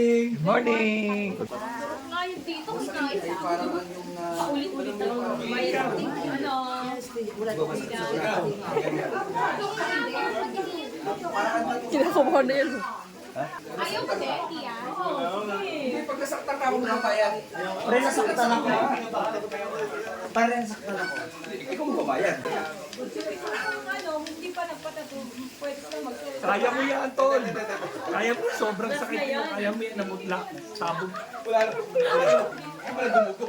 morning! Morning! Ngayon dito, kasi Parang lang yung... ulit-ulit na mayroon. Ano? Kinakabahan na yan. Ayaw ko din, Ian. Hindi, pag nasaktan ka ako ng bayan. Pre, nasaktan ako. Pare, nasaktan ako. Ikaw mo babayan. Ano, hindi pa nagpatato, pwede ka magsulat. Kaya mo yan, Tol. Kaya mo, sobrang sakit mo. Kaya mo yan, namutla. Sabog. Wala na. Wala dumugo.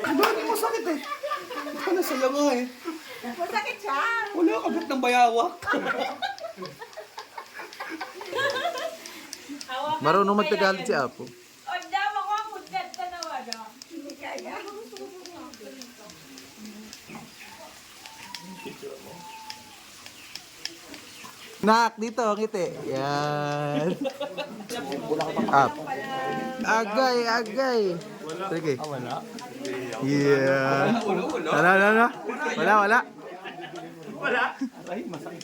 Bakit masakit eh? Wala sa langa eh. Masakit siya. Wala, kagat ng bayawak. Marunong magtagalog si Apo. O, dama ko ang putat ka na wala. Hindi kaya. Nak, dito, ngiti. Yan. Up. Agay, agay. Sige. Wala. Yeah. Wala, wala, wala. Wala, wala. Wala. Ay, masakit.